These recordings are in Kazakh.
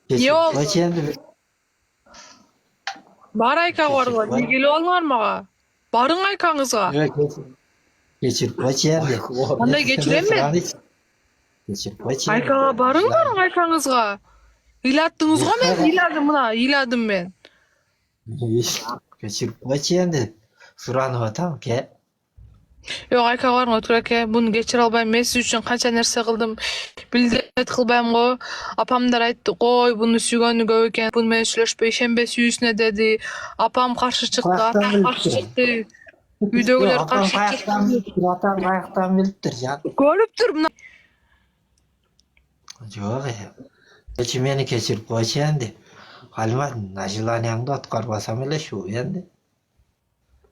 Geçip Yok. kaç endi Бар айка geçip барга. Не келип алыңар мага? Барың айкаңызга. geçip kaç endi. Кандай кечирем мен? Geçip kaç Айкага endi. барың барың айкаңызга. Ыйлаттыңыз го мен, ыйладым мына, ыйладым мен. Geçip kaç endi. Suranып atam ke. Yok ayka барың өткүр эке. Буну кечире албайм. Мен сиз үчүн канча нерсе кылдым. Билдет кылбайм го. Апамдар айтты, "Кой, буну сүйгөнү көп экен. Буну менен сүйлөшпөй ишенбе сүйүүсүнө" деди. Апам каршы чыкты, Kayaktan атам каршы biliptir. чыкты. Yok Үйдөгүлөр atam каршы kayaktan чыкты. biliptir. Atam kayaktan biliptir can. Көрүптүр мына. Yok ya. Geçip meni geçirip kaç endi. Halman najilaniyangda atkarmasam ele şu endi.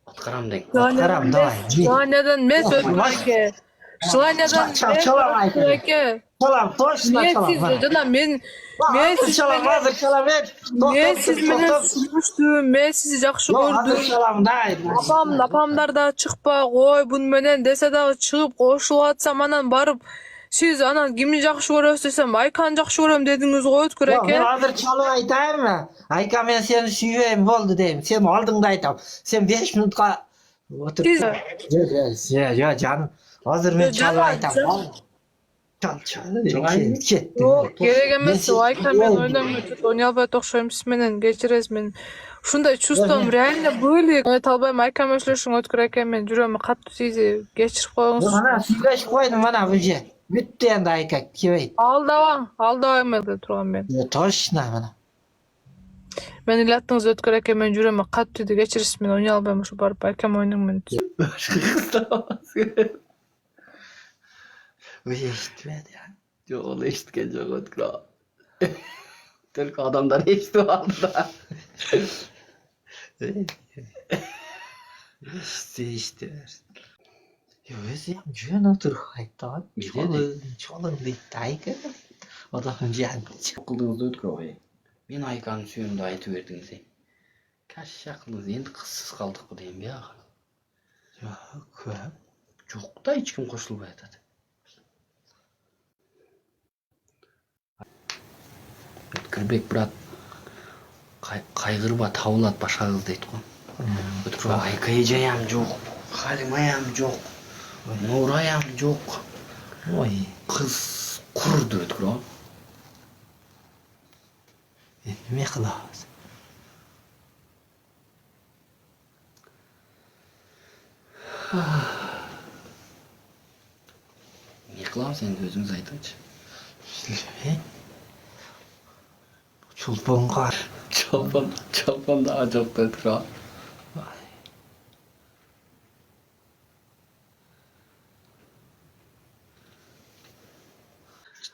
Аткарам дең. Atkaram давай. Желаниядан эмес өткүр эке. Желаниядан эмес Çalam өткүр Aykırı. эке. Çalam точно Мен çalam. сиз жана мен Hazır сиз çalam hazır çalam. мен сиз менен сүйлөштүм, мен сизди жакшы Yok hazır көрдүм. çalam da. Апамдар да чыкпа кой буну менен десе дагы чыгып кошулуп атсам анан барып сиз анан кимди жакшы көрөсүз десем Айканы жакшы көрөм дедиңиз го өткүр Yok ben эке. hazır çalım aytayım mı? Ayka ben seni süyeyim oldu deyim. Sen aldığında aytam. Sen 5 minutka otur. Siz Ya canım. Hazır ben çalım жана aytam. Çal. Çalayım mı? Yok керек эмес. Мен Айка мен ойнай албай окшойм сиз менен кечиресиз мен. Ушундай чувством реально были. Айта албайм Айка менен сүйлөшүң өткүр эке мен жүрөгүмө катуу тийди. Кечирип коюңуз. Mana süyleş koydum bana bu şey. Bitti endi Ayka. Kiveyt. Алдабаң деп тургам мен. Ya точно bana. Мен ыйлаттыңыз өткүр эке мен жүрөгүмө катуу тийди. Кечирисиз мен ойнай албайм ушу барып Айкам ойнойм мен. Bu şey işitmedi ya. Жоқ, ол eshitgan жоқ өткір. Только адамдар eshitib aldı da. İşte. Ya özü hem jön otur hayta. Çolun deydi Ayka. O da önce yani. Кылдыңыз өткір ой. Мен Айканы сүйөм деп айтып бердиңиз. Кашша кылдыңыз, енді кызсыз калдык бу дейм бияга. Yok. Жок да, эч ким кошулбай атат. Өткүрбек брат кайгырба табылат башка кыз дейт го. Өткүр Айка эжеям жок, Халимаям жок, Нураям жок. Oy. Кыз курду өткүр. Ne kılağız? Не кылабыз энди, өзүңүз айтыңызчы. Çulpun var. Чолпон дагы жок өткүр.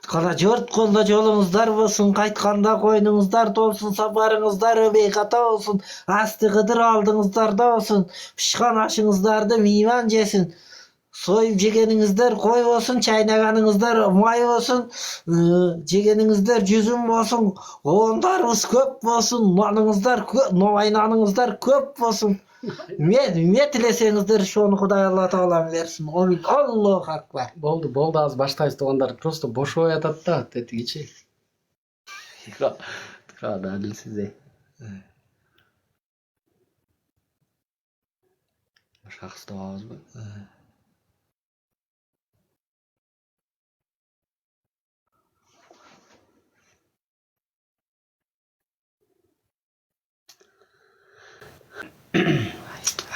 Kala jört kolda jolunuzlar bolsun, kaytkanda koynunuzlar dolsun, sabarыңızдар öbey kata olsun, asti gıdır aldığınızlar da olsun, pişkan aşınızlarda meyvan jesin. Soyup jegeningizler koy olsun, çaynaganыңыздар may olsun, jegeningizler жүзүм bolsun, oğundarınız köp bolsun, nanыңыздар köp, novaynanыңızдар köp bolsun. Ne tilesеңizdер şonu Huday Allah Taala versin. Allahu akbar. Болду, азыр баштайбыз. Туугандар просто бошобой атат да, тетигичи. Тура адилсиз. Башка кыз табабызбы?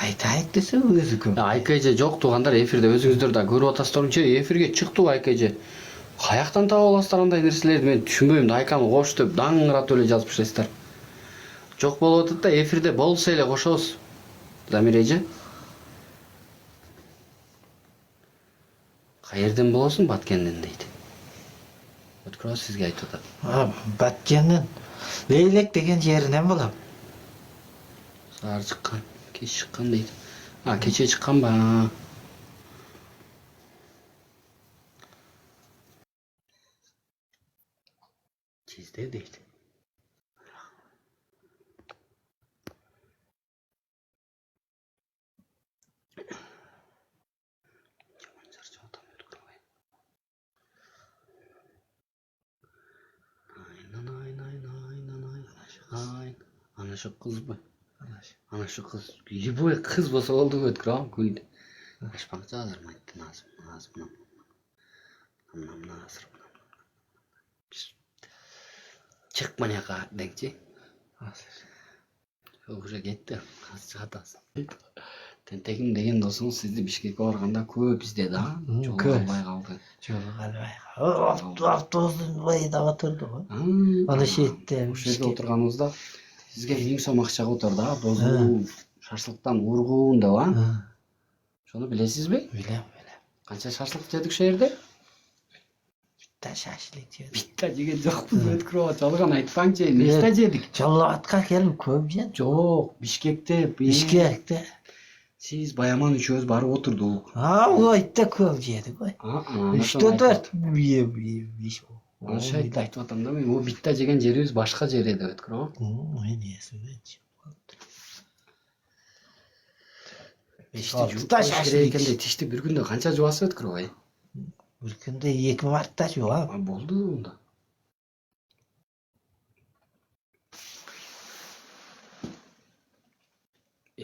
Айтайык десе өзү көп. Айка эже жок, туугандар, эфирде өзүңүздөр да көрүп атасыздарчы, эфирге чыкты Айка эже. Каяктан таап аласыздар андай нерселерди, мен түшүнбөйм да. Айканы кош деп даңыратып эле жазып таштайсыздар. Жок болуп атат да, эфирде болсо эле кошобуз. Замир эже. Каерден болосуң? Баткенден дейт. Өткүр сизге айтып атат. Баткенден. Leylek деген жеринен болом. Саар чыккан, кеч чыккан дейт. Кече чыккан ба? Чизде дейт. Aynen. Ay, ana şu kız bu. Ana şu kız. İyi bu kız bolsa oldu ötkür ha güldü. Başpakça hazır mı etti Nazım? Nazır. Çıkma ne kadar denkçi. Уже кетти. Азыр чыгатасың. Тентегим деген досуң сизди Бишкекке барганда көп издеди, а? Жолу албай калды. Жолу албай. Автобустун бойунда отурду го. Аны шетте. Ошол жерде отурганыбызда сизге 1000 сом акча отурду, а? Дозу шашлыктан ургуун деп, а? Ошону билесизби? Билем. Канча шашлык жедик ошол жерде? Биtta шашлык жедик. Bitта жеген жокпуз, өткүрүп атчалыгын айтпаңчы, нечте жедик? Жаллабатка келип көп жедик. Жок, Бишкекте. Бишкекте. Сиз Баяман үчөөбүз барып отурдук. Ойда көп жедик ой. Үчтө төрт биш. Ошо айтып атам да мен, о битта жеген жерибиз башка жер эди өткүрүп. Мен эсимдечи. Тишти жуупташ керек экенде тишти бир күндө канча жуасыз өткүрүп ай? Бир күндө 2 марта жуам. Болду унда.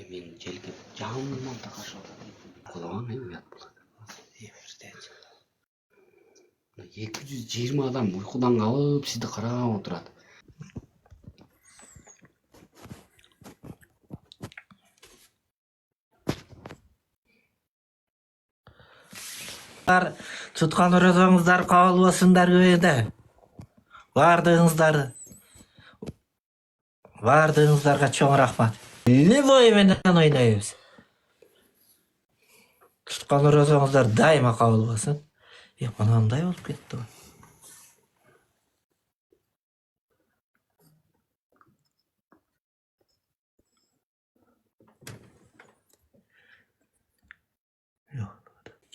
Мен желге жанымдан такашып атам. Кулабаң уят болот. 220 адам уйкудан калып сизди карап отурат. Туткан оразаңыздар кабыл болсундар көбөйдө. Бардыгыңыздарга чоң рахмат. Любой менен ойнойбуз. Туткан оразаңыздар дайыма кабыл болсун. Мынандай болуп кетти го.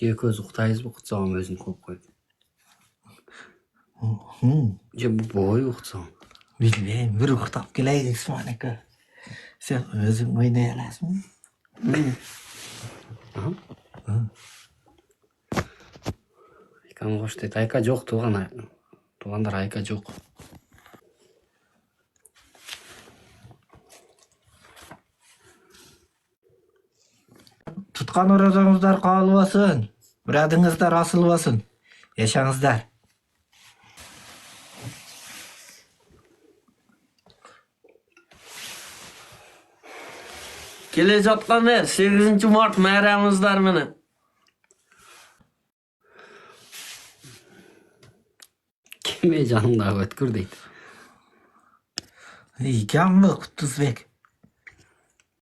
Экөөбүз уктайбызбы, кутсагым өзүн коюп койду. Же бой уктсаң? Билбейм, бир уктап келейин Исманыка. Сен өзүң ойной аласың? Айканы кош дейт. Айка жок, туугандар Айка жок. Туткан оразаңыздар кабыл болсун. Мұрадыңыздар асыл болсын. Yaşаңыздар. Келе жатқан 8 март майрамыңыздар менен. Кеме жаныңдағы өткір дейді. Икемби Кутузбек.